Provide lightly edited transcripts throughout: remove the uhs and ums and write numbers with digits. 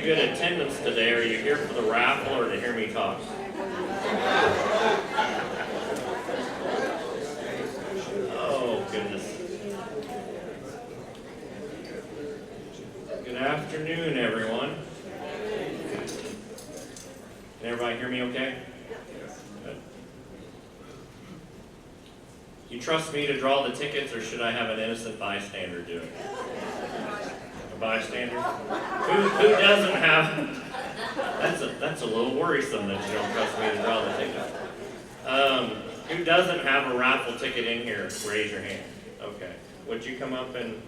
very good attendance today. Are you here for the raffle or to hear me talk? Oh, goodness. Good afternoon, everyone. Can everybody hear me okay? Good. You trust me to draw the tickets, or should I have an innocent bystander do it? A bystander? Who doesn't have... That's a little worrisome that you don't trust me to draw the tickets. Who doesn't have a raffle ticket in here? Raise your hand. Okay. Would you come up and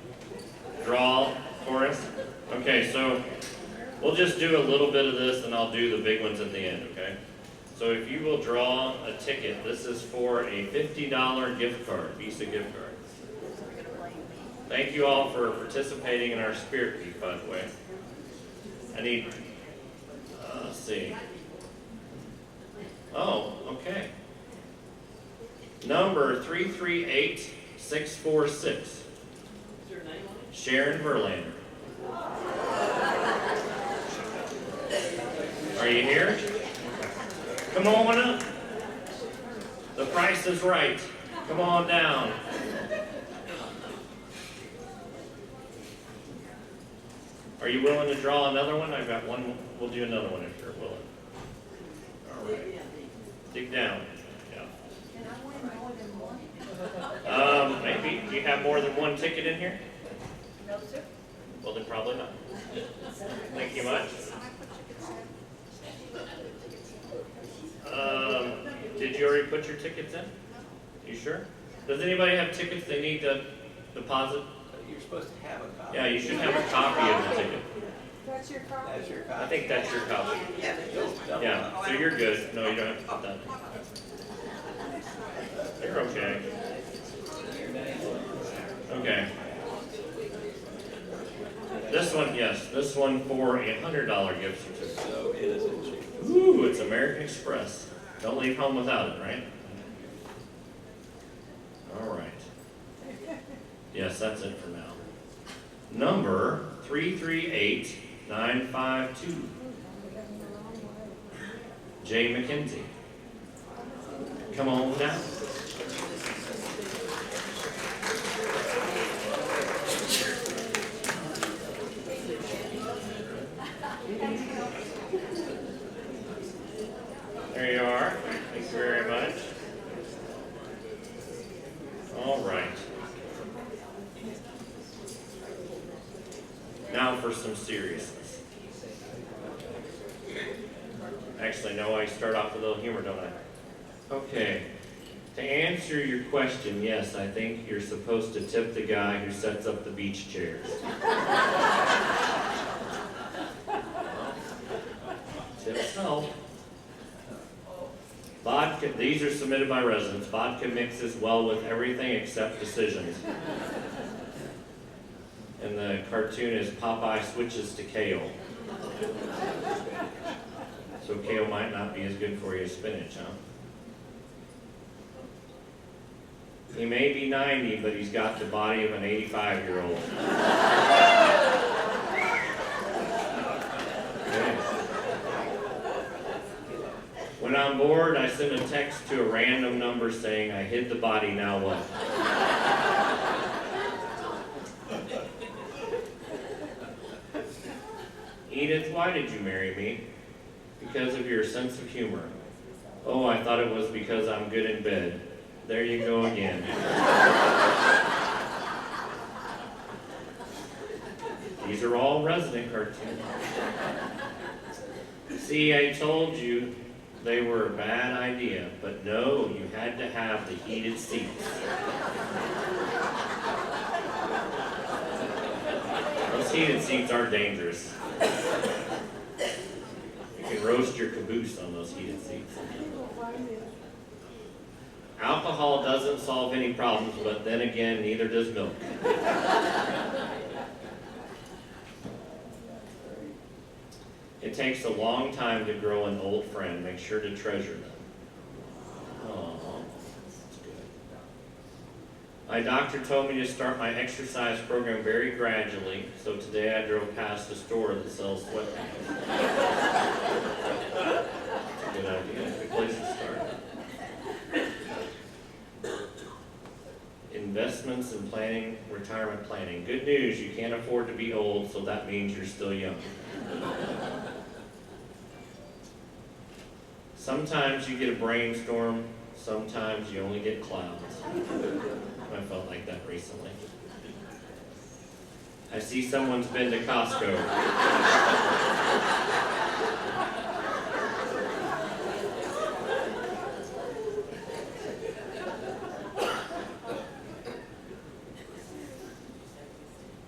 draw for us? Okay, so we'll just do a little bit of this and I'll do the big ones at the end, okay? So if you will draw a ticket, this is for a $50 gift card, Visa gift card. Thank you all for participating in our Spirit Week, by the way. I need, let's see. Oh, okay. Number 338646. Sharon Verlander. Are you here? Come on up. The price is right. Come on down. Are you willing to draw another one? I've got one. We'll do another one if you're willing. All right. Dig down. Yeah. Maybe. Do you have more than one ticket in here? No, sir. Well, then probably not. Thank you much. Did you already put your tickets in? You sure? Does anybody have tickets they need to deposit? You're supposed to have a copy. Yeah, you should have a copy of the ticket. That's your copy? That's your copy. I think that's your copy. Yeah, so you're good. No, you don't have to put that in. You're okay. Okay. This one, yes, this one for a $100 gift certificate. So innocent. Ooh, it's American Express. Don't leave home without it, right? All right. Yes, that's it for now. Number 338952. Jay McKenzie. Come on down. There you are. Thank you very much. All right. Now for some seriousness. Actually, no, I start off with a little humor, don't I? Okay. To answer your question, yes, I think you're supposed to tip the guy who sets up the beach chairs. Tips help. Vodka, these are submitted by residents. Vodka mixes well with everything except decisions. And the cartoon is Popeye switches to kale. So kale might not be as good for you as spinach, huh? He may be 90, but he's got the body of an 85-year-old. Okay. When I'm bored, I send a text to a random number saying, I hid the body, now what? Edith, why did you marry me? Because of your sense of humor. Oh, I thought it was because I'm good in bed. There you go again. These are all resident cartoons. See, I told you they were a bad idea, but no, you had to have the heated seats. Those heated seats are dangerous. You can roast your caboose on those heated seats. Alcohol doesn't solve any problems, but then again, neither does milk. It takes a long time to grow an old friend. Make sure to treasure them. Oh, that's good. My doctor told me to start my exercise program very gradually, so today I drove past a store that sells sweatpants. retirement planning. Good news, you can't afford to be old, so that means you're still young. Sometimes you get a brainstorm, sometimes you only get clouds. I felt like that recently. I see someone's been to Costco.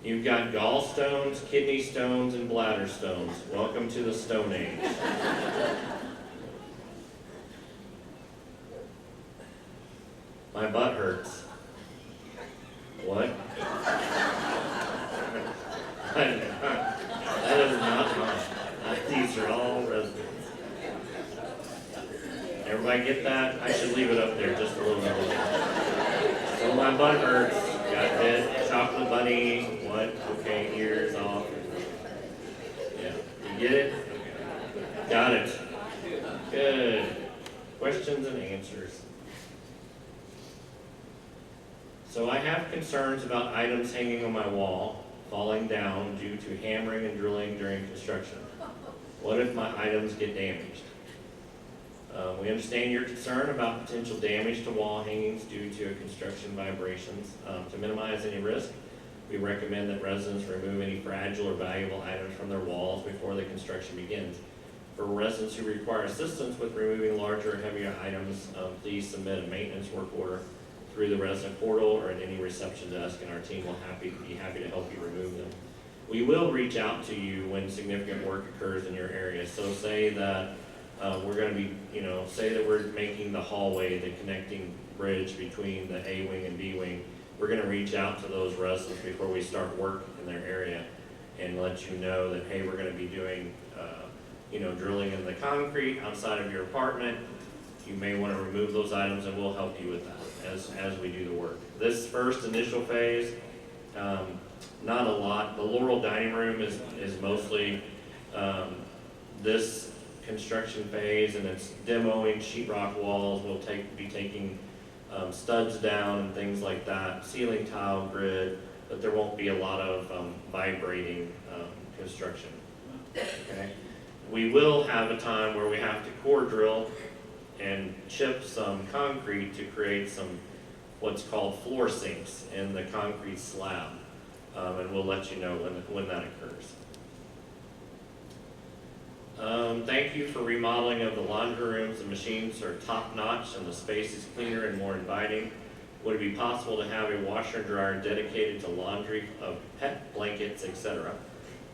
You've got gallstones, kidney stones, and bladder stones. Welcome to the Stone Age. My butt hurts. What? That is not mine. These are all residents. Everybody get that? I should leave it up there just a little bit longer. So my butt hurts. Got it. Chocolate bunny. What? Okay, ears off. Yeah. You get it? Okay. Got it. Good. Questions and answers. So I have concerns about items hanging on my wall falling down due to hammering and drilling during construction. What if my items get damaged? We understand your concern about potential damage to wall hangings due to construction vibrations. To minimize any risk, we recommend that residents remove any fragile or valuable items from their walls before the construction begins. For residents who require assistance with removing larger or heavier items, please submit a maintenance work order through the resident portal or at any reception desk, and our team will be happy to help you remove them. We will reach out to you when significant work occurs in your area. So say that we're going to be, say that we're making the hallway, the connecting bridge between the A wing and B wing. We're going to reach out to those residents before we start work in their area and let you know that, hey, we're going to be doing, drilling in the concrete outside of your apartment. You may want to remove those items, and we'll help you with that as we do the work. This first initial phase, not a lot. The Laurel dining room is mostly this construction phase, and it's demoing sheetrock walls. We'll be taking studs down and things like that, ceiling tile grid, but there won't be a lot of vibrating construction. Okay. We will have a time where we have to core drill and chip some concrete to create some what's called floor sinks in the concrete slab, and we'll let you know when that occurs. Thank you for remodeling of the laundry rooms. The machines are top notch and the space is cleaner and more inviting. Would it be possible to have a washer and dryer dedicated to laundry of pet blankets, etc.,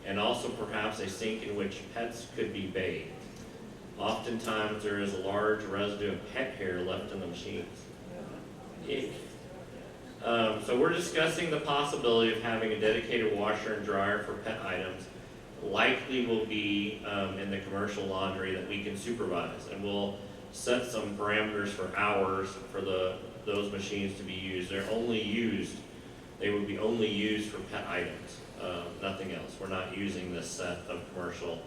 and also perhaps a sink in which pets could be bathed? Oftentimes there is a large residue of pet hair left in the machines. So we're discussing the possibility of having a dedicated washer and dryer for pet items. Likely will be in the commercial laundry that we can supervise, and we'll set some parameters for hours for those machines to be used. They would be only used for pet items, nothing else. We're not using this set of commercial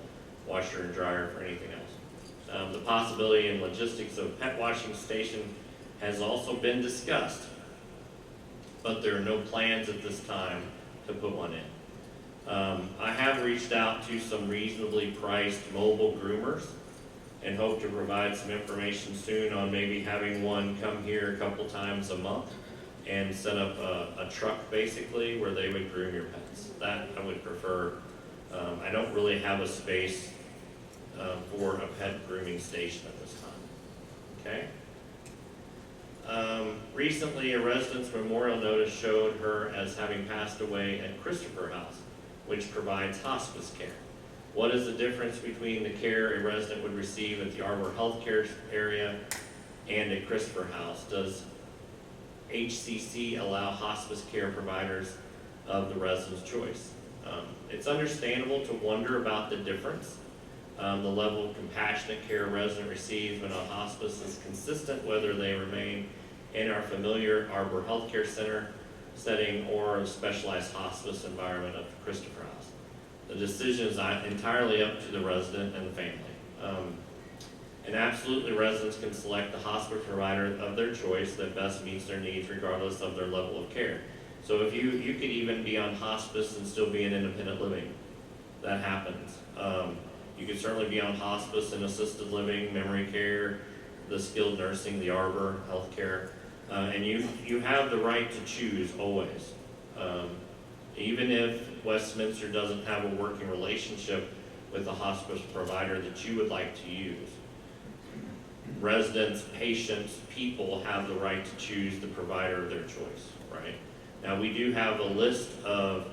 washer and dryer for anything else. The possibility and logistics of a pet washing station has also been discussed, but there are no plans at this time to put one in. I have reached out to some reasonably priced mobile groomers and hope to provide some information soon on maybe having one come here a couple times a month and set up a truck basically where they would groom your pets. That I would prefer. I don't really have a space for a pet grooming station at this time. Okay. Recently, a resident's memorial notice showed her as having passed away at Christopher House, which provides hospice care. What is the difference between the care a resident would receive at the Arbor Healthcare area and at Christopher House? Does HCC allow hospice care providers of the resident's choice? It's understandable to wonder about the difference. The level of compassionate care a resident receives when on hospice is consistent whether they remain in our familiar Arbor Healthcare Center setting or a specialized hospice environment of Christopher House. The decision is entirely up to the resident and the family. And absolutely, residents can select the hospice provider of their choice that best meets their needs regardless of their level of care. So if you could even be on hospice and still be in independent living, that happens. You could certainly be on hospice and assisted living, memory care, the skilled nursing, the arbor, healthcare, and you have the right to choose always. Even if Westminster doesn't have a working relationship with a hospice provider that you would like to use, residents, patients, people have the right to choose the provider of their choice, right? Now, we do have a list of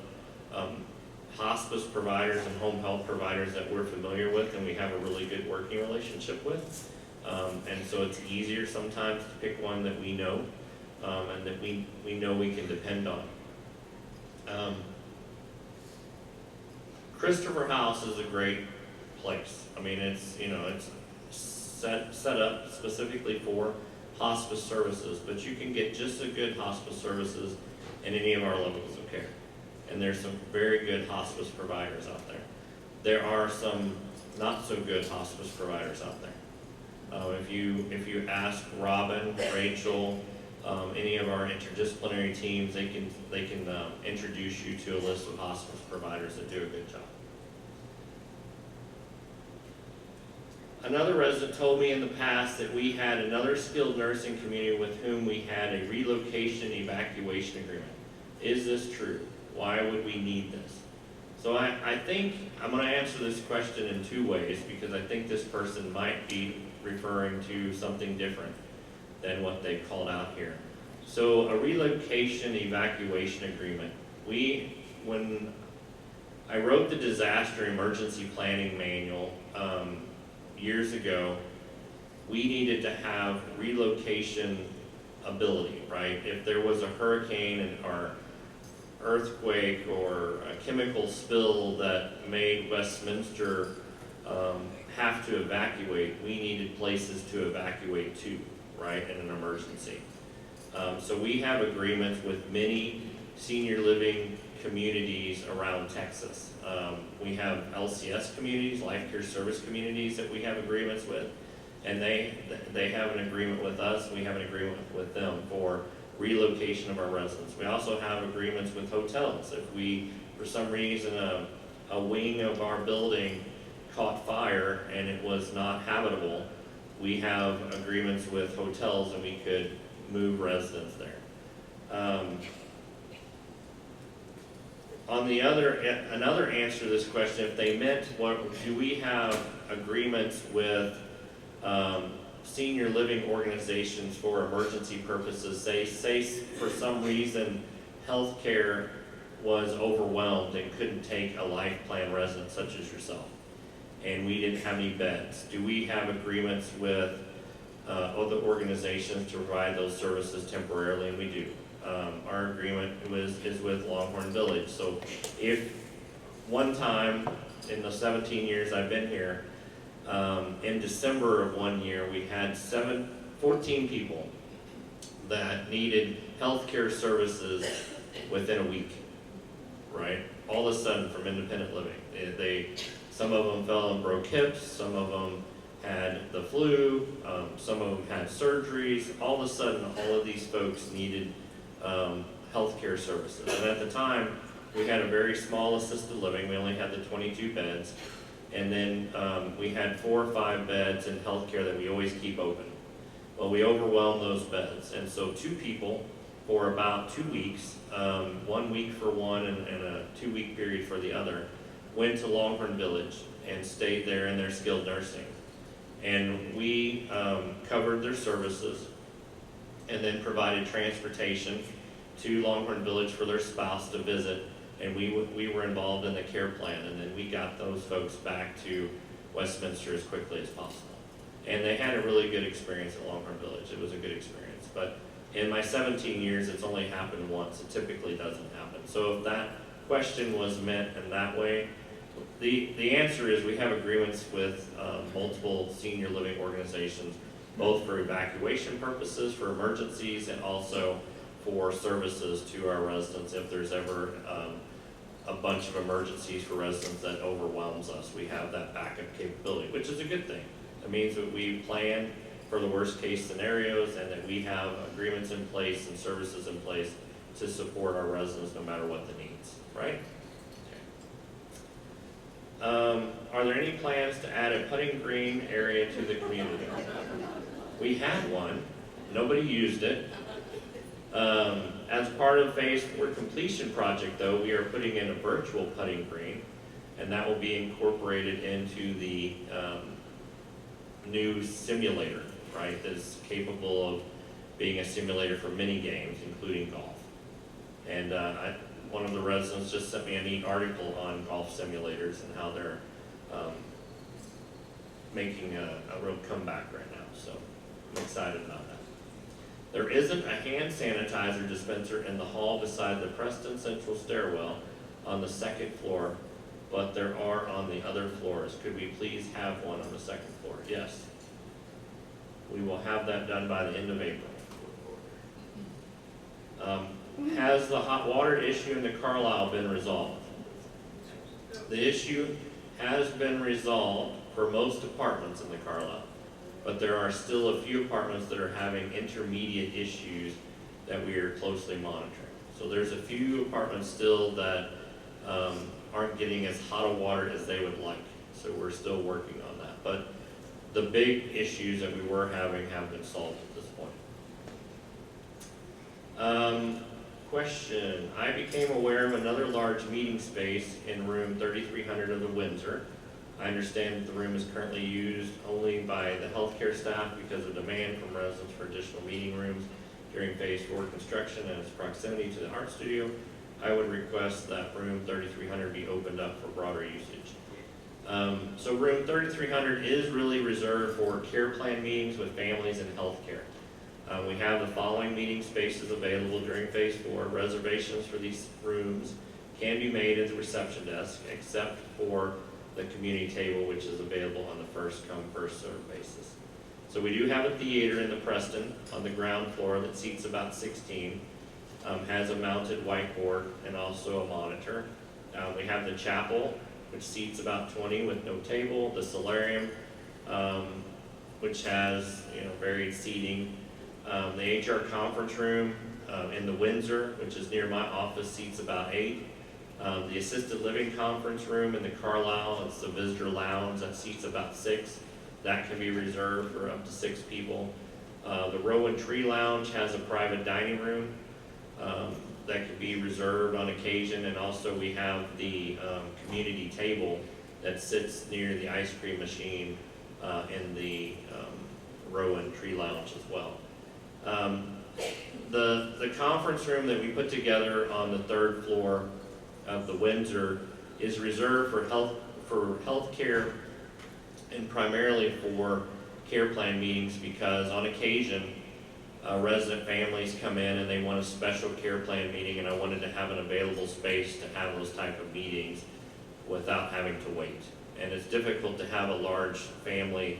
hospice providers and home health providers that we're familiar with and we have a really good working relationship with. And so it's easier sometimes to pick one that we know and that we know we can depend on. Christopher House is a great place. I mean, it's set up specifically for hospice services, but you can get just as good hospice services in any of our levels of care. And there's some very good hospice providers out there. There are some not so good hospice providers out there. If you ask Robin, Rachel, any of our interdisciplinary teams, they can introduce you to a list of hospice providers that do a good job. Another resident told me in the past that we had another skilled nursing community with whom we had a relocation evacuation agreement. Is this true? Why would we need this? So I think I'm going to answer this question in two ways because I think this person might be referring to something different than what they called out here. So a relocation evacuation agreement. When I wrote the disaster emergency planning manual years ago, we needed to have relocation ability, right? If there was a hurricane or earthquake or a chemical spill that made Westminster have to evacuate, we needed places to evacuate to, right, in an emergency. So we have agreements with many senior living communities around Texas. We have LCS communities, life care service communities that we have agreements with, and they have an agreement with us, we have an agreement with them for relocation of our residents. We also have agreements with hotels. If we, for some reason, a wing of our building caught fire and it was not habitable, we have agreements with hotels and we could move residents there. Another answer to this question, if they meant, do we have agreements with senior living organizations for emergency purposes? Say for some reason healthcare was overwhelmed and couldn't take a life plan resident such as yourself, and we didn't have any beds. Do we have agreements with other organizations to provide those services temporarily? And we do. Our agreement is with Longhorn Village. So if one time in the 17 years I've been here, in December of one year, we had 14 people that needed healthcare services within a week, right? All of a sudden from independent living. Some of them fell and broke hips, some of them had the flu, some of them had surgeries. All of a sudden, all of these folks needed healthcare services. And at the time, we had a very small assisted living. We only had the 22 beds. And then we had 4 or 5 beds in healthcare that we always keep open. Well, we overwhelmed those beds. And so 2 people for about 2 weeks, 1 week for one and a 2-week period for the other, went to Longhorn Village and stayed there in their skilled nursing. And we covered their services and then provided transportation to Longhorn Village for their spouse to visit. And we were involved in the care plan, and then we got those folks back to Westminster as quickly as possible. And they had a really good experience at Longhorn Village. It was a good experience. But in my 17 years, it's only happened once. It typically doesn't happen. So if that question was meant in that way, the answer is we have agreements with multiple senior living organizations, both for evacuation purposes, for emergencies, and also for services to our residents if there's ever a bunch of emergencies for residents that overwhelms us. We have that backup capability, which is a good thing. It means that we plan for the worst case scenarios and that we have agreements in place and services in place to support our residents no matter what the needs, right? Are there any plans to add a putting green area to the community? We had one, nobody used it. As part of Phase 4 completion project though, we are putting in a virtual putting green, and that will be incorporated into the new simulator, right? That's capable of being a simulator for many games, including golf. And one of the residents just sent me a neat article on golf simulators and how they're making a real comeback right now. So I'm excited about that. There isn't a hand sanitizer dispenser in the hall beside the Preston Central stairwell on the second floor, but there are on the other floors. Could we please have one on the second floor? Yes. We will have that done by the end of April. Has the hot water issue in the Carlisle been resolved? The issue has been resolved for most apartments in the Carlisle, but there are still a few apartments that are having intermediate issues that we are closely monitoring. So there's a few apartments still that aren't getting as hot a water as they would like. So we're still working on that. But the big issues that we were having have been solved at this point. Question, I became aware of another large meeting space in room 3300 of the Windsor. I understand that the room is currently used only by the healthcare staff because of demand from residents for additional meeting rooms during Phase 4 construction and its proximity to the art studio. I would request that room 3300 be opened up for broader usage. So room 3300 is really reserved for care plan meetings with families and healthcare. We have the following meeting spaces available during Phase 4. Reservations for these rooms can be made at the reception desk, except for the community table, which is available on the first come, first served basis. So we do have a theater in the Preston on the ground floor that seats about 16, has a mounted whiteboard and also a monitor. We have the chapel, which seats about 20 with no table, the solarium, which has varied seating. The HR conference room in the Windsor, which is near my office, seats about 8. The assisted living conference room in the Carlisle, it's the visitor lounge, that seats about 6. That can be reserved for up to 6 people. The Rowan Tree Lounge has a private dining room that can be reserved on occasion, and also we have the community table that sits near the ice cream machine in the Rowan Tree Lounge as well. The conference room that we put together on the 3rd floor of the Windsor is reserved for healthcare and primarily for care plan meetings, because on occasion resident families come in and they want a special care plan meeting, and I wanted to have an available space to have those type of meetings without having to wait. And it's difficult to have a large family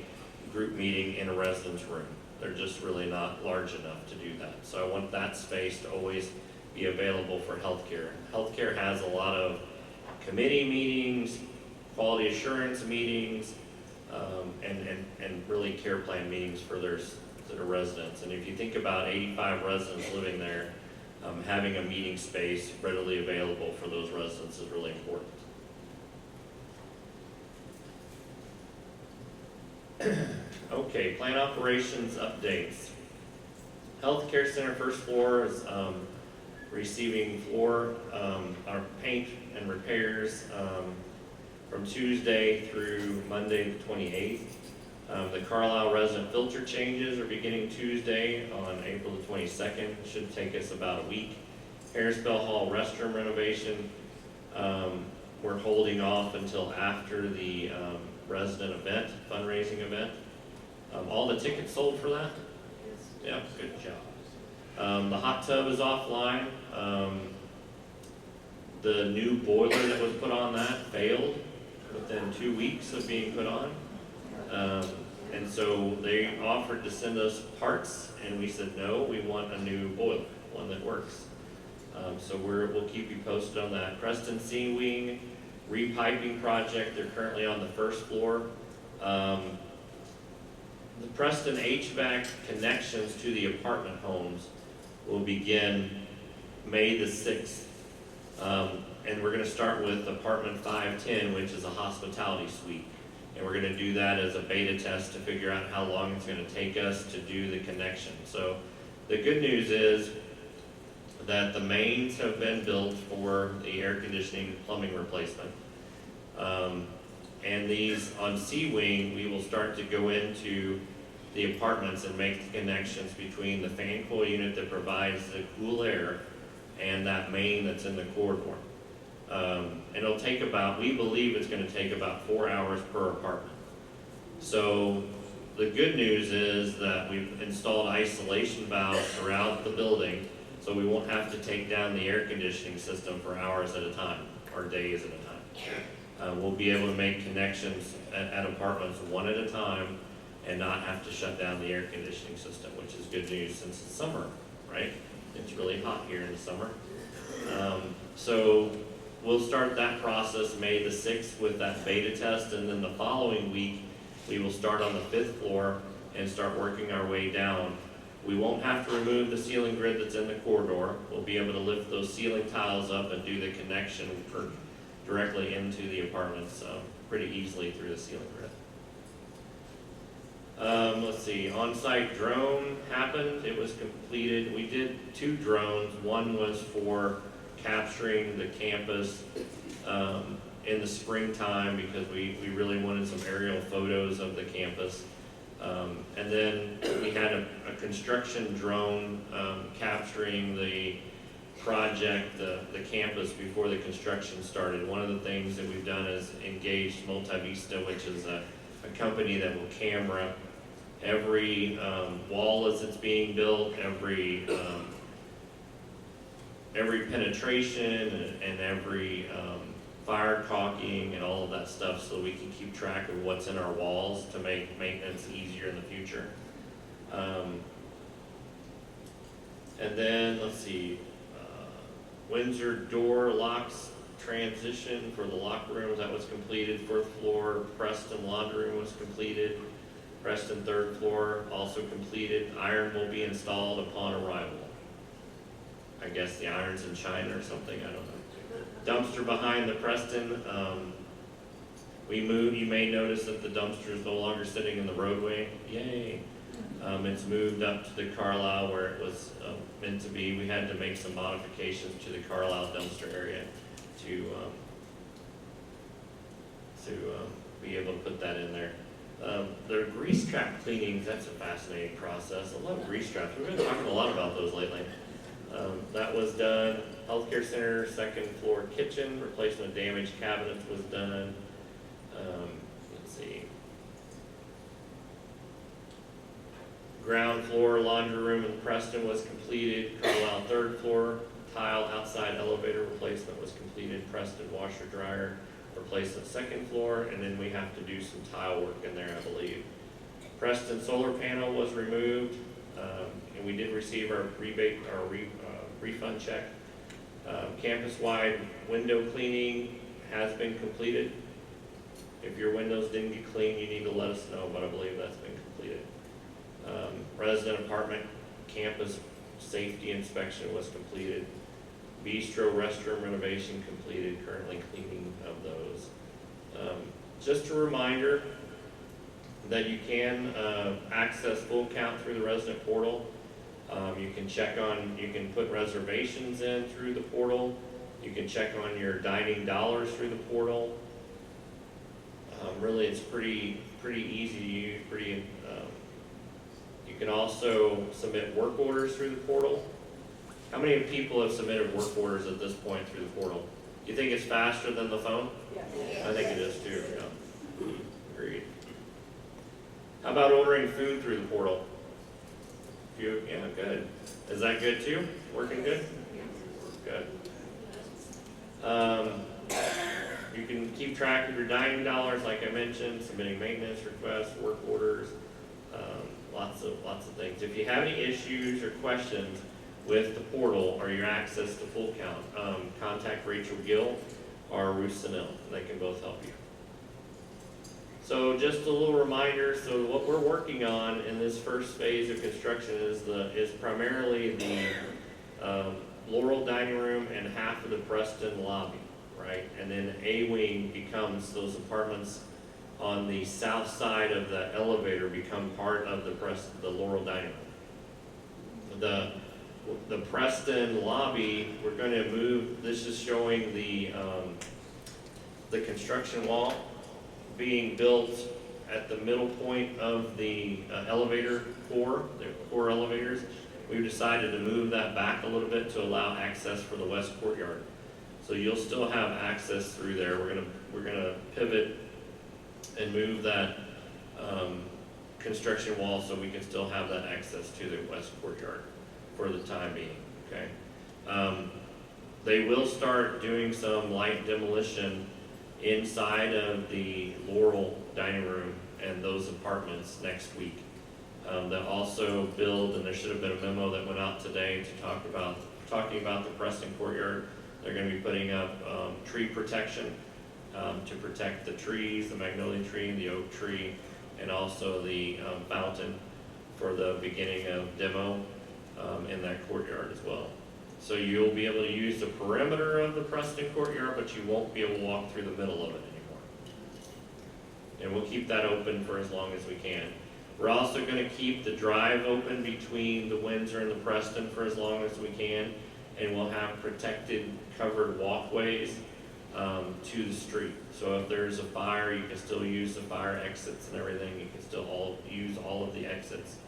group meeting in a residence room. They're just really not large enough to do that. So I want that space to always be available for healthcare. Healthcare has a lot of committee meetings, quality assurance meetings, and really care plan meetings for their residents. And if you think about 85 residents living there, having a meeting space readily available for those residents is really important. Okay, plant operations updates. Healthcare Center first floor is receiving floor our paint and repairs from Tuesday through Monday the 28th. The Carlisle resident filter changes are beginning Tuesday on April the 22nd. Should take us about a week. Harrisville Hall restroom renovation, we're holding off until after the resident event, fundraising event. All the tickets sold for that? Yeah, good job. The hot tub is offline. The new boiler that was put on that failed within 2 weeks of being put on. And so they offered to send us parts, and we said, no, we want a new boiler, one that works. So we'll keep you posted on that. Preston Sea Wing repiping project, they're currently on the first floor. The Preston HVAC connections to the apartment homes will begin May the 6th. And we're gonna start with apartment 510, which is a hospitality suite. And we're gonna do that as a beta test to figure out how long it's gonna take us to do the connection. So the good news is that the mains have been built for the air conditioning and plumbing replacement. And these on C-Wing, we will start to go into the apartments and make the connections between the fan coil unit that provides the cool air and that main that's in the corridor. And it'll take about, we believe it's gonna take about 4 hours per apartment. So the good news is that we've installed isolation valves throughout the building, so we won't have to take down the air conditioning system for hours at a time, or days at a time. We'll be able to make connections at apartments one at a time and not have to shut down the air conditioning system, which is good news since it's summer, right? It's really hot here in the summer. So we'll start that process May the 6th with that beta test, and then the following week, we will start on the 5th floor and start working our way down. We won't have to remove the ceiling grid that's in the corridor. We'll be able to lift those ceiling tiles up and do the connection directly into the apartments pretty easily through the ceiling grid. Let's see, on-site drone happened, it was completed. We did 2 drones. One was for capturing the campus in the springtime because we really wanted some aerial photos of the campus. And then we had a construction drone capturing the project, the campus before the construction started. One of the things that we've done is engaged Multivista, which is a company that will camera every wall as it's being built, every penetration and every fire caulking and all of that stuff, so we can keep track of what's in our walls to make maintenance easier in the future. And then, let's see, Windsor door locks transition for the locker rooms, that was completed. 4th floor, Preston laundry room was completed. Preston 3rd floor also completed. Iron will be installed upon arrival. I guess the iron's in China or something, I don't know. Dumpster behind the Preston, we moved, you may notice that the dumpster is no longer sitting in the roadway, yay. It's moved up to the Carlisle where it was meant to be. We had to make some modifications to the Carlisle dumpster area to be able to put that in there. The grease trap cleanings, that's a fascinating process. I love grease traps, we've been talking a lot about those lately. That was done. Healthcare center, 2nd floor kitchen, replacement of damaged cabinets was done. Let's see. Ground floor laundry room in Preston was completed. Carlisle 3rd floor, tile outside elevator replacement was completed. Preston washer dryer replacement 2nd floor, and then we have to do some tile work in there, I believe. Preston solar panel was removed, and we did receive our refund check. Campus-wide window cleaning has been completed. If your windows didn't get cleaned, you need to let us know, but I believe that's been completed. Resident apartment campus safety inspection was completed. Bistro restroom renovation completed, currently cleaning of those. Just a reminder that you can access full count through the resident portal. You can put reservations in through the portal. You can check on your dining dollars through the portal. Really, it's pretty easy to use. You can also submit work orders through the portal. How many people have submitted work orders at this point through the portal? You think it's faster than the phone? Yes. I think it is too, yeah. Agreed. How about ordering food through the portal? Yeah, good. Is that good too? Working good? Good. You can keep track of your dining dollars, like I mentioned, submitting maintenance requests, work orders, lots of things. If you have any issues or questions with the portal or your access to full count, contact Rachel Gill or Ruth Sanil. They can both help you. So just a little reminder, so what we're working on in this first phase of construction is primarily the Laurel dining room and half of the Preston lobby, right? And then A wing becomes those apartments on the south side of the elevator become part of the Laurel dining room. The Preston lobby, we're going to move. This is showing the construction wall being built at the middle point of the elevator core, the core elevators. We've decided to move that back a little bit to allow access for the west courtyard. So you'll still have access through there. We're gonna pivot and move that construction wall so we can still have that access to the west courtyard for the time being. Okay. They will start doing some light demolition inside of the Laurel dining room and those apartments next week. They'll also build, and there should have been a memo that went out today to talking about the Preston courtyard. They're going to be putting up tree protection to protect the trees, the magnolia tree, the oak tree, and also the fountain for the beginning of demo in that courtyard as well. So you'll be able to use the perimeter of the Preston courtyard, but you won't be able to walk through the middle of it anymore. And we'll keep that open for as long as we can. We're also going to keep the drive open between the Windsor and the Preston for as long as we can, and we'll have protected, covered walkways to the street. So if there's a fire, you can still use the fire exits and everything. You can still use all of the exits.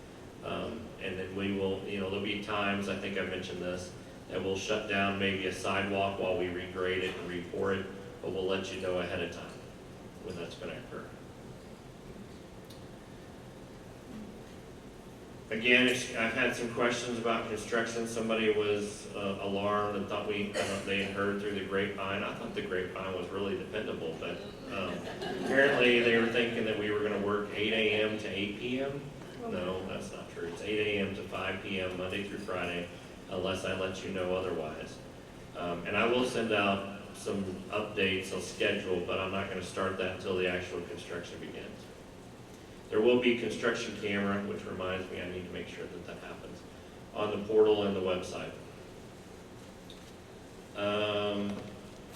And then we will, there'll be times, I think I mentioned this, that we'll shut down maybe a sidewalk while we regrade it and re-pour it, but we'll let you know ahead of time when that's going to occur. Again, I've had some questions about construction. Somebody was alarmed and thought they had heard through the grapevine. I thought the grapevine was really dependable, but apparently they were thinking that we were going to work 8 a.m. to 8 p.m. No, that's not true. It's 8 a.m. to 5 p.m. Monday through Friday, unless I let you know otherwise. And I will send out some updates on schedule, but I'm not going to start that until the actual construction begins. There will be construction camera, which reminds me I need to make sure that that happens, on the portal and the website.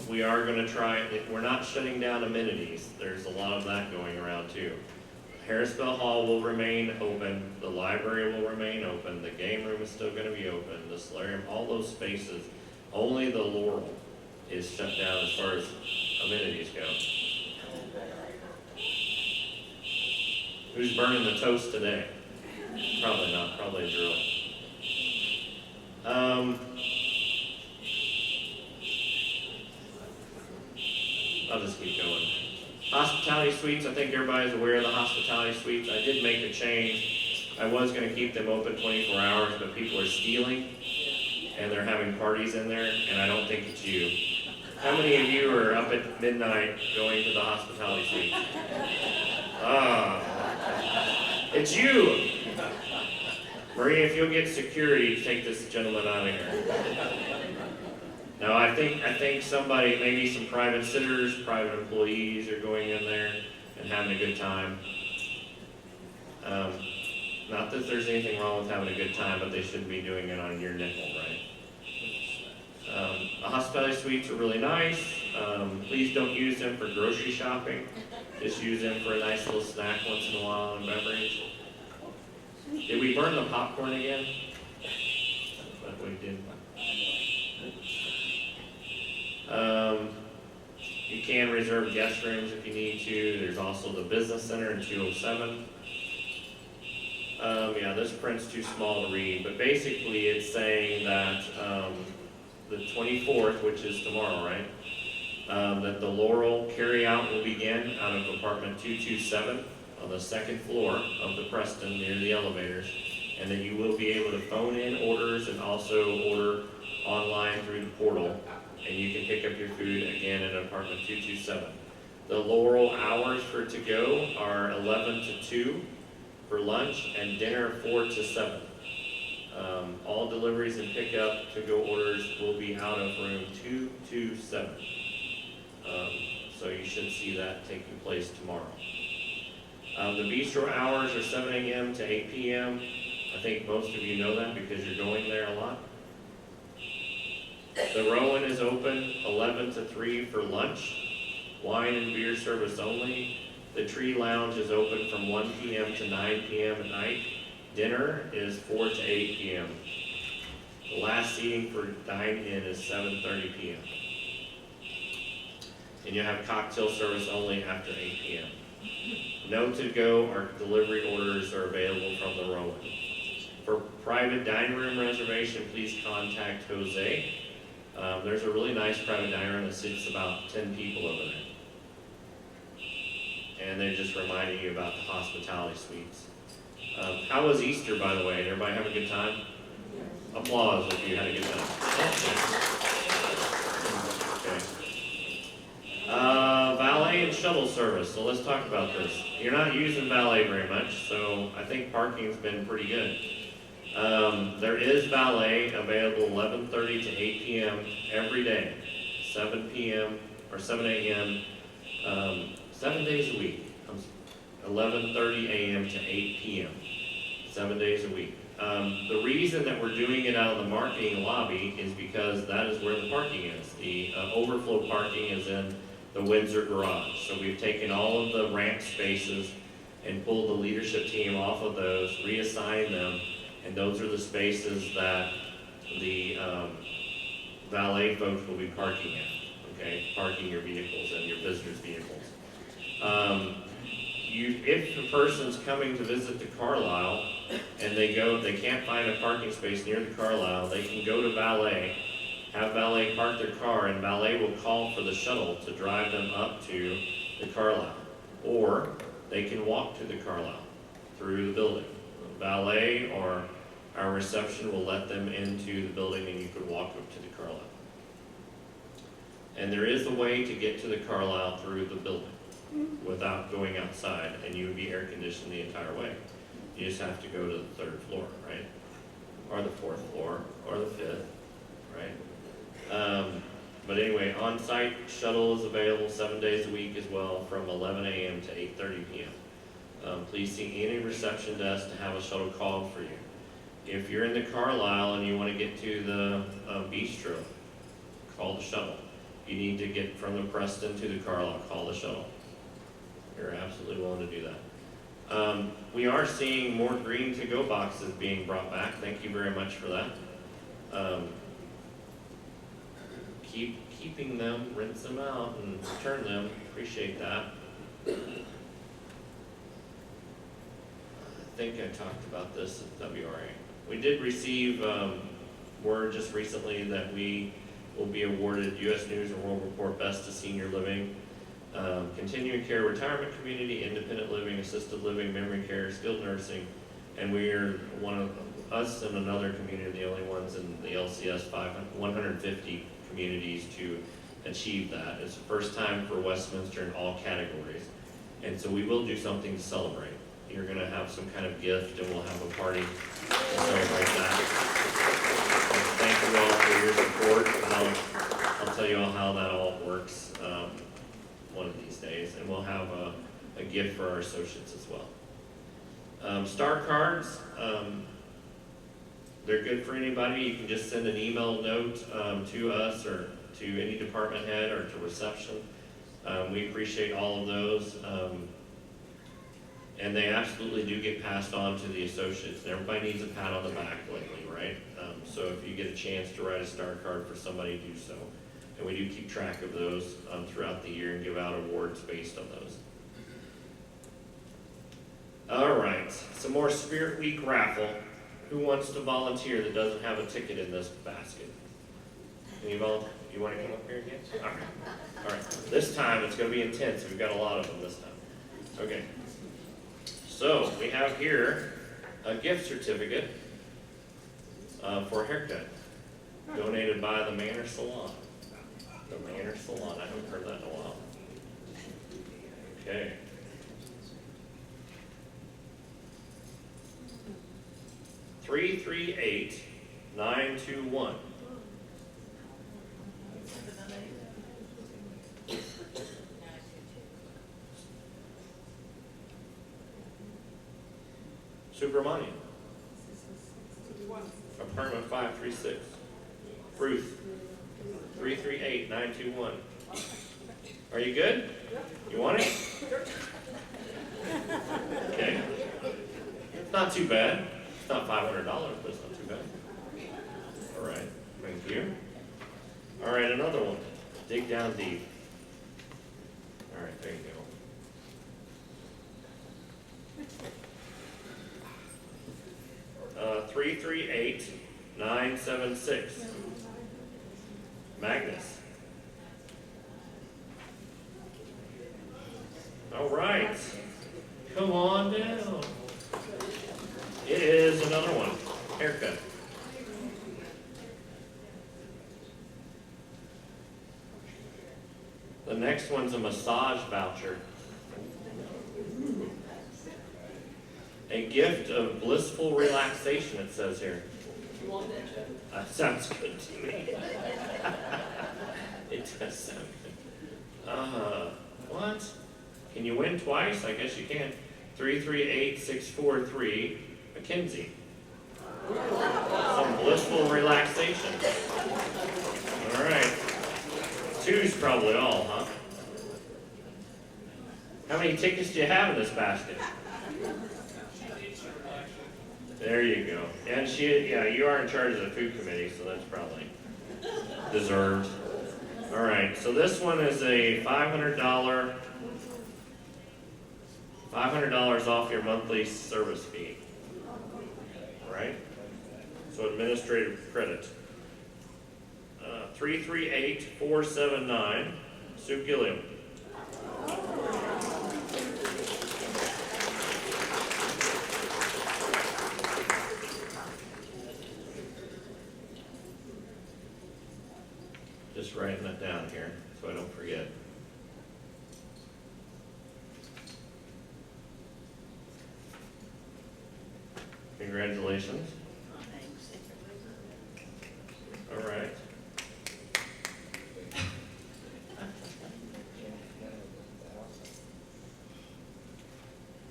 We are going to try, we're not shutting down amenities. There's a lot of that going around too. Harrisville Hall will remain open, the library will remain open, the game room is still going to be open, the solarium, all those spaces. Only the Laurel is shut down as far as amenities go. Who's burning the toast today? Probably not, probably a drill. I'll just keep going. Hospitality suites, I think everybody's aware of the hospitality suites. I did make a change. I was going to keep them open 24 hours, but people are stealing, and they're having parties in there, and I don't think it's you. How many of you are up at midnight going to the hospitality suites? It's you! Maria, if you'll get security, take this gentleman out of here. No, I think somebody, maybe some private sitters, private employees are going in there and having a good time. Not that there's anything wrong with having a good time, but they shouldn't be doing it on your nickel, right? The hospitality suites are really nice. Please don't use them for grocery shopping. Just use them for a nice little snack once in a while and beverage. Did we burn the popcorn again? That's what we did. You can reserve guest rooms if you need to. There's also the business center in 207. Yeah, this print's too small to read, but basically it's saying that the 24th, which is tomorrow, right? That the Laurel carryout will begin out of apartment 227 on the second floor of the Preston near the elevators, and that you will be able to phone in orders and also order online through the portal, and you can pick up your food again at apartment 227. The Laurel hours for to-go are 11 to 2 for lunch and dinner 4 to 7. All deliveries and pickup to-go orders will be out of room 227. So you should see that taking place tomorrow. The bistro hours are 7 a.m. to 8 p.m. I think most of you know that because you're going there a lot. The Rowan is open 11 to 3 for lunch, wine and beer service only. The Tree Lounge is open from 1 p.m. to 9 p.m. at night. Dinner is 4 to 8 p.m. The last seating for dine-in is 7:30 p.m. And you have cocktail service only after 8 p.m. No to-go or delivery orders are available from the Rowan. For private dining room reservation, please contact Jose. There's a really nice private dining room that sits about 10 people over there. And they're just reminding you about the hospitality suites. How was Easter, by the way? Did everybody have a good time? Applause if you had a good time. Okay. Valet and shuttle service. So let's talk about this. You're not using valet very much, so I think parking's been pretty good. There is valet available 11:30 to 8 p.m. every day, 7 p.m. or 7 a.m. 7 days a week. 11:30 a.m. to 8 p.m. 7 days a week. The reason that we're doing it out of the marketing lobby is because that is where the parking is. The overflow parking is in the Windsor garage. So we've taken all of the ramp spaces and pulled the leadership team off of those, reassigned them, and those are the spaces that the valet folks will be parking in. Okay, parking your vehicles and your visitors' vehicles. If the person's coming to visit the Carlisle and they can't find a parking space near the Carlisle, they can go to valet, have valet park their car, and valet will call for the shuttle to drive them up to the Carlisle. Or they can walk to the Carlisle through the building. Valet or our reception will let them into the building and you could walk up to the Carlisle. And there is a way to get to the Carlisle through the building without going outside, and you would be air conditioned the entire way. You just have to go to the 3rd floor, right? Or the 4th floor, or the 5th, right? But anyway, on-site shuttle is available 7 days a week as well, from 11 a.m. to 8:30 p.m. Please see any reception desk to have a shuttle called for you. If you're in the Carlisle and you want to get to the bistro, call the shuttle. You need to get from the Preston to the Carlisle, call the shuttle. You're absolutely willing to do that. We are seeing more green to-go boxes being brought back. Thank you very much for that. Keeping them, rinse them out, and return them. Appreciate that. I think I talked about this at WRA. We did receive word just recently that we will be awarded U.S. News and World Report Best to Senior Living, Continuing Care Retirement Community, Independent Living, Assisted Living, Memory Care, Skilled Nursing, and we are one of us and another community, the only ones in the LCS 150 communities to achieve that. It's the first time for Westminster in all categories, and so we will do something to celebrate. You're going to have some kind of gift, and we'll have a party to celebrate that. Thank you all for your support, and I'll tell you all how that all works one of these days, and we'll have a gift for our associates as well. Star cards, they're good for anybody. You can just send an email note to us or to any department head or to reception. We appreciate all of those. And they absolutely do get passed on to the associates. And everybody needs a pat on the back lately, right? So if you get a chance to write a star card for somebody, do so. And we do keep track of those throughout the year and give out awards based on those. All right, some more Spirit Week raffle. Who wants to volunteer that doesn't have a ticket in this basket? Can you volunteer? You want to come up here again? All right. This time it's going to be intense. We've got a lot of them this time. Okay. So we have here a gift certificate for a haircut donated by the Manor Salon. The Manor Salon. I haven't heard that in a while. Okay. $338,921. Subramanian. Apartment 536. Ruth. 338-921. Are you good? You want it? Okay. It's not too bad. It's not $500, but it's not too bad. All right, thank you. All right, another one. Dig down deep. All right, there you go. 338-976. Magnus. All right. Come on down. It is another one. Haircut. The next one's a massage voucher. A gift of blissful relaxation, it says here. You want that, Jeff? That sounds good to me. It does sound good. What? Can you win twice? I guess you can. 338-643, McKinsey. Some blissful relaxation. All right. Two's probably all, huh? How many tickets do you have in this basket? There you go. And you are in charge of the food committee, so that's probably deserved. All right, so this one is a $500 off your monthly service fee. All right? So administrative credit. 338-479, Sue Gilliam. Just writing that down here so I don't forget. Congratulations. All right.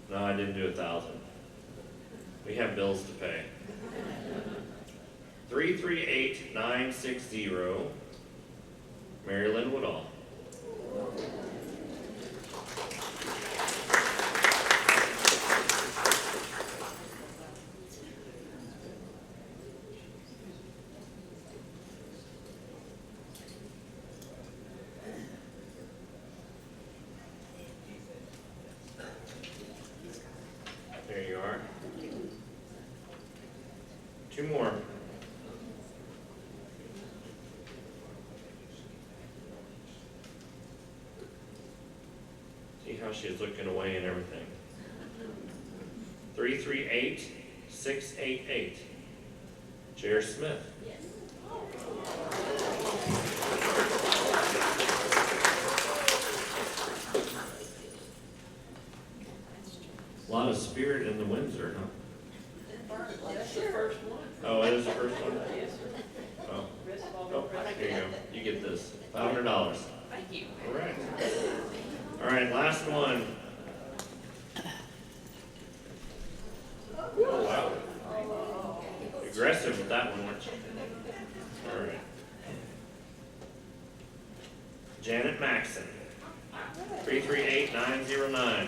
No, I didn't do 1,000. We have bills to pay. 338-960, Mary Lynn Woodall. There you are. Two more. See how she's looking away and everything. 338-688. Jer Smith. A lot of spirit in the Windsor, huh? That's the first one. Oh, it is the first one? Yes, sir. Oh, Rest of all oh, the rest. here you go. You get this. $500. Thank you. All right. All right, last one. Oh, wow. Aggressive with that one, weren't you? All right. Janet Maxon. 338-909.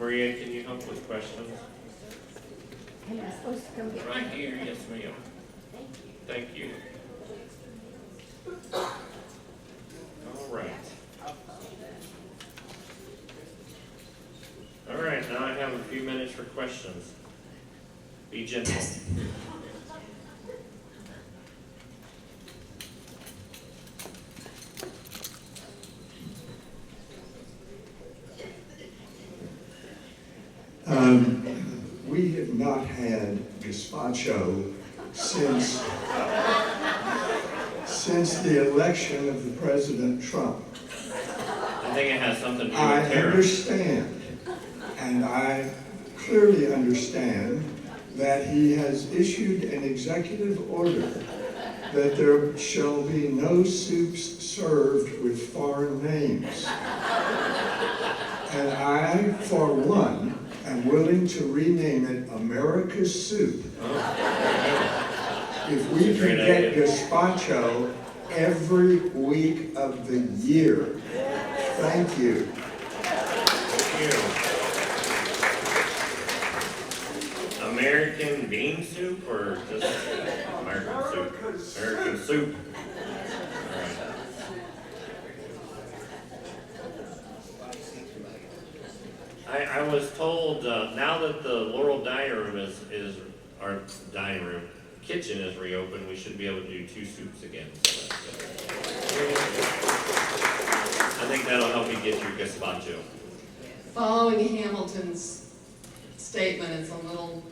Maria, can you help with questions? Am I supposed to come get Right here, yes ma'am. Thank you. All right. All right, now I have a few minutes for questions. Be gentle. We have not had gazpacho since the election of the President Trump. I think it has something to do I with tariffs. understand, and I clearly understand that he has issued an executive order that there shall be no soups served with foreign names. And I, for one, am willing to rename it America's Soup. If we That's a can great get idea. gazpacho every week of the year. Thank you. Thank you. American bean soup or just American soup? American soup. All right. I was told, now that the Laurel dining room is our dining room, kitchen is reopened, we should be able to do 2 soups again. So that's good. I think that'll help you get your gazpacho. Following Hamilton's statement, it's a little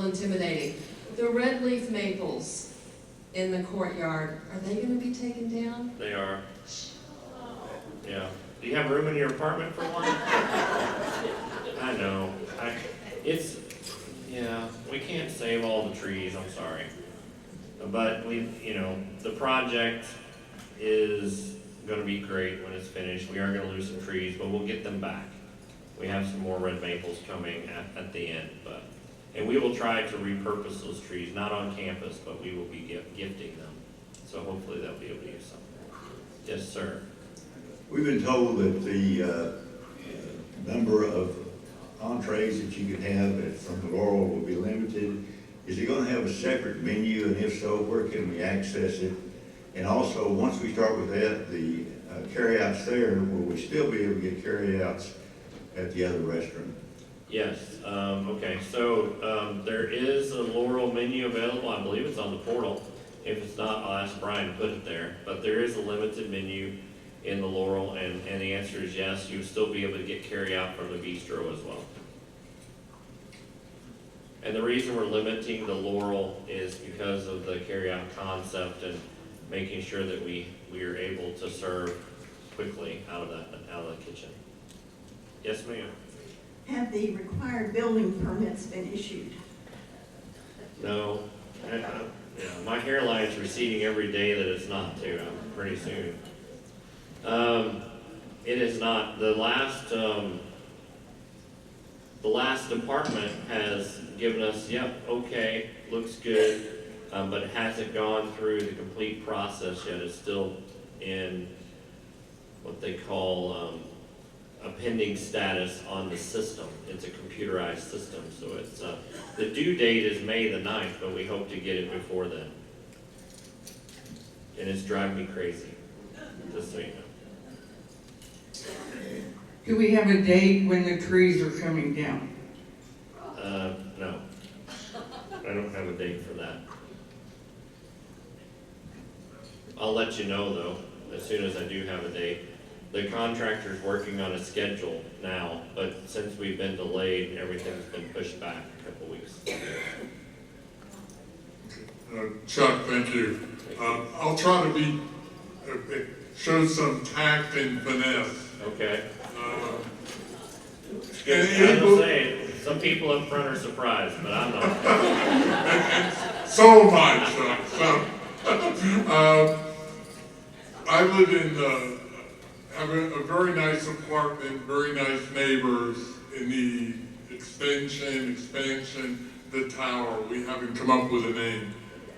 intimidating. The red leaf maples in the courtyard, are they gonna be taken down? They are. Yeah. Do you have room in your apartment for one? I know. Yeah, we can't save all the trees, I'm sorry. But the project is gonna be great when it's finished. We are gonna lose some trees, but we'll get them back. We have some more red maples coming at the end, and we will try to repurpose those trees, not on campus, but we will be gifting them. So hopefully they'll be able to use some. Yes, sir. We've been told that the number of entrees that you can have from the Laurel will be limited. Is it going to have a separate menu, and if so, where can we access it? And also, once we start with that, the carryouts there, will we still be able to get carryouts at the other restaurant? Yes, okay, so there is a Laurel menu available, I believe it's on the portal. If it's not, I'll ask Brian to put it there, but there is a limited menu in the Laurel, and the answer is yes, you'll still be able to get carry out from the bistro as well. And the reason we're limiting the Laurel is because of the carry out concept and making sure that we are able to serve quickly out of the kitchen. Yes, ma'am? Have the required building permits been issued? No, my hairline's receding every day that it's not too, pretty soon. It is not. The last department has given us, yep, okay, looks good, but it hasn't gone through the complete process yet. It's still in what they call a pending status on the system. It's a computerized system, so it's the due date is May the 9th, but we hope to get it before then. And it's driving me crazy, just so you know. Do we have a date when the trees are coming down? No. I don't have a date for that. I'll let you know though, as soon as I do have a date. The contractor's working on a schedule now, but since we've been delayed, everything's been pushed back a couple weeks. Chuck, thank you. I'll try to show some tact and finesse. Okay. And I was saying, some people up front are surprised, but I'm not. and so am I, Chuck. So, I live in have a very nice apartment, very nice neighbors in the expansion, the tower. We haven't come up with a name.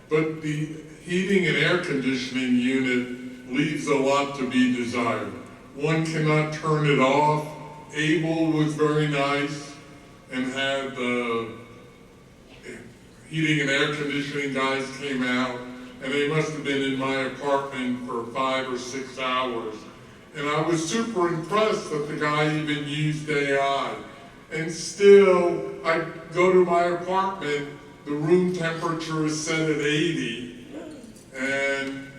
But the heating and air conditioning unit leaves a lot to be desired. One cannot turn it off. Able was very nice and had heating and air conditioning guys came out, and they must have been in my apartment for 5 or 6 hours. And I was super impressed that the guy even used AI. And still, I go to my apartment, the room temperature is set at 80, and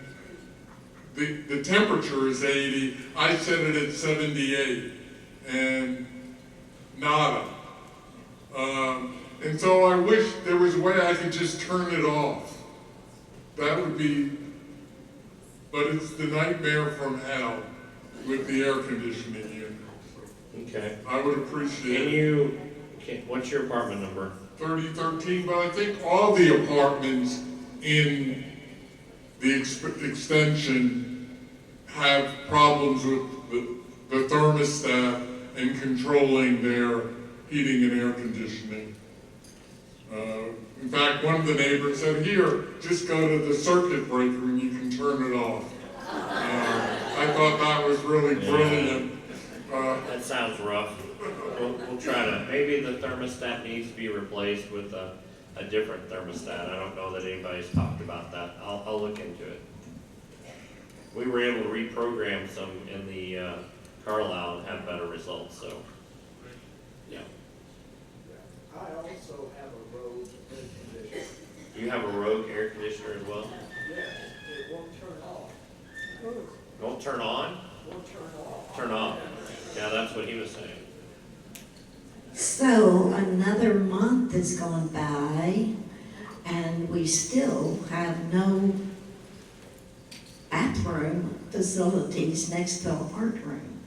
the temperature is 80, I set it at 78, and nada. And so I wish there was a way I could just turn it off. That would be, but it's the nightmare from hell with the air conditioning unit. Okay. I would appreciate it. What's your apartment number? 3013, but I think all the apartments in the extension have problems with the thermostat and controlling their heating and air conditioning. In fact, one of the neighbors said, "Here, just go to the circuit breaker and you can turn it off." I thought that was really brilliant. That sounds rough. We'll try to, maybe the thermostat needs to be replaced with a different thermostat. I don't know that anybody's talked about that. I'll look into it. We were able to reprogram some in the Carlisle and have better results, so, yeah. I also have a Rode air conditioner. You have a Rogue air conditioner as well? Yes, it won't turn off. Won't turn on? Won't turn off. Turn off. Yeah, that's what he was saying. So another month has gone by and we still have no bathroom facilities next to the art room.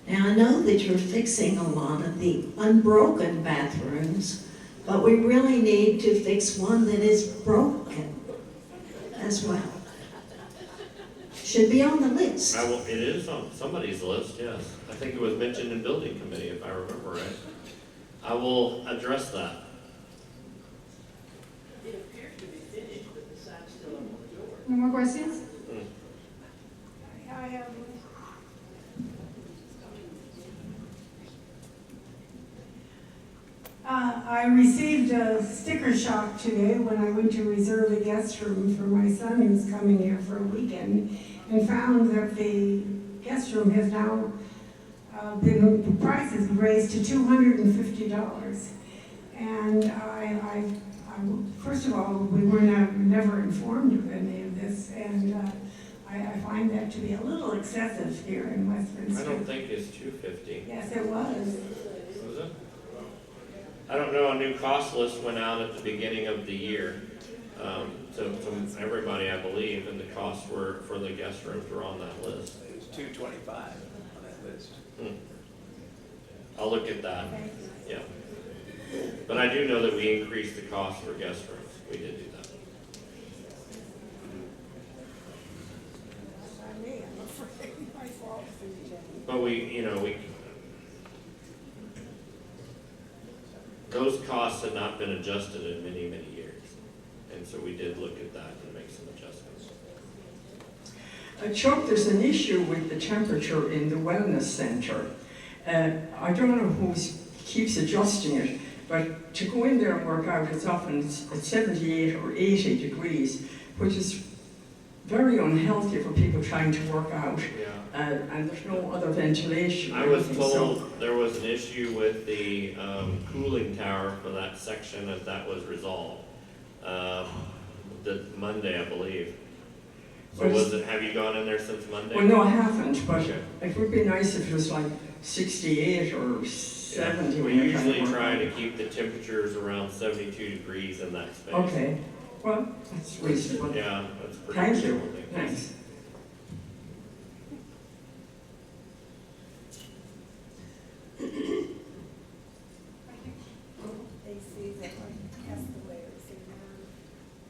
Now I know that you're fixing a lot of the unbroken bathrooms, but we really need to fix one that is broken as well. Should be on the list. It is on somebody's list, yes. I think it was mentioned in building committee, if I remember right. I will address that. It appears to be finished, but the sign's still up on the door. No more questions? I have I received a sticker shock today when I went to reserve a guest room for my son who's coming here for a weekend, and found that the guest room has now the price is raised to $250. And I first of all, we were never informed of any of this, and I find that to be a little excessive here in Westminster. I don't think it's $250. Yes, it was. Was it? I don't know, a new cost list went out at the beginning of the year to everybody, I believe, and the costs were for the guest rooms were on that list. It was $225 on that list. I'll look at that, yeah. But I do know that we increased the cost for guest rooms. We did do that. But those costs had not been adjusted in many, many years. And so we did look at that and make some adjustments. Chuck, there's an issue with the temperature in the wellness center. I don't know who keeps adjusting it, but to go in there and work out, it's often at 78 or 80 degrees, which is very unhealthy for people trying to work out. Yeah. And there's no other ventilation. I was told there was an issue with the cooling tower for that section as that was resolved. The Monday, I believe. So have you gone in there since Monday? Well, no, I haven't, but Okay. it would be nice if it was like 68 or 70. We usually try to keep the temperatures around 72 degrees in that space. Okay, well, that's reasonable. Yeah, that's pretty Thank you, reasonable. thanks.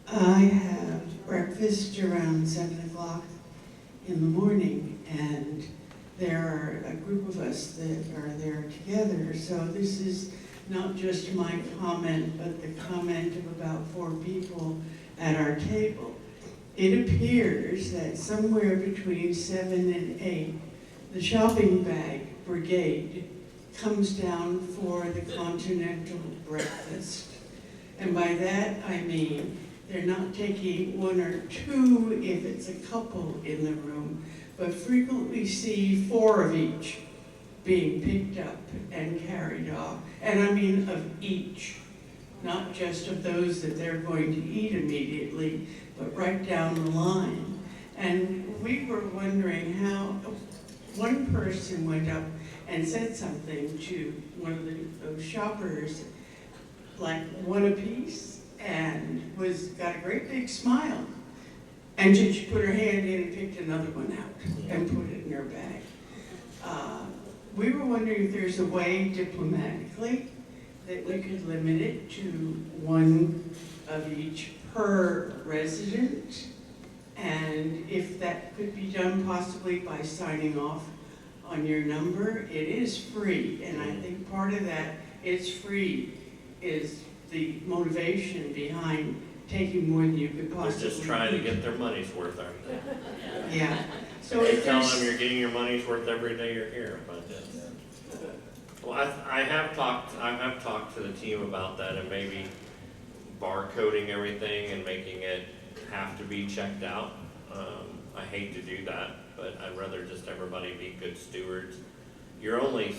I have breakfast around 7 o'clock in the morning, and there are a group of us that are there together. So this is not just my comment, but the comment of about 4 people at our table. It appears that somewhere between 7 and 8, the shopping bag brigade comes down for the continental breakfast. And by that I mean they're not taking 1 or 2 if it's a couple in the room, but frequently see 4 of each being picked up and carried off. And I mean of each, not just of those that they're going to eat immediately, but right down the line. And we were wondering how one person went up and said something to one of those shoppers, like 1 apiece, and got a great big smile. And she put her hand in and picked another one out and put it in her bag. We were wondering if there's a way diplomatically that we could limit it to 1 of each per resident, And if that could be done possibly by signing off on your number, it is free. And I think part of that, it's free, is the motivation behind taking more than you could They're possibly. just trying to get their money's worth, aren't they? Yeah. So You if tell there's, them you're getting your money's worth every day you're here, but, well, I have talked to the team about that and maybe barcoding everything and making it have to be checked out. I hate to do that, but I'd rather just everybody be good stewards. You're only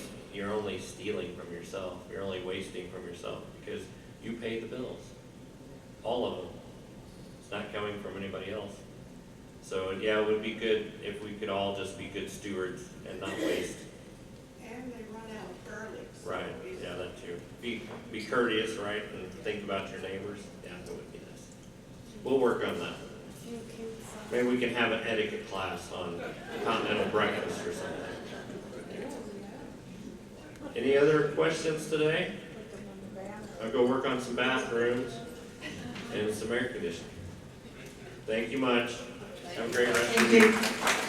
stealing from yourself. You're only wasting from yourself because you pay the bills, all of them. It's not coming from anybody else. So yeah, it would be good if we could all just be good stewards and not waste. And they run out early. so Right, it's- yeah, that too. Be courteous, right, and think about your neighbors. Yeah, that would be nice. We'll work on that. Maybe we can have an etiquette class on continental breakfast or something. Any other questions today? I'll go work on some bathrooms and some air conditioning. Thank you much. Have a great rest of thank the week. you.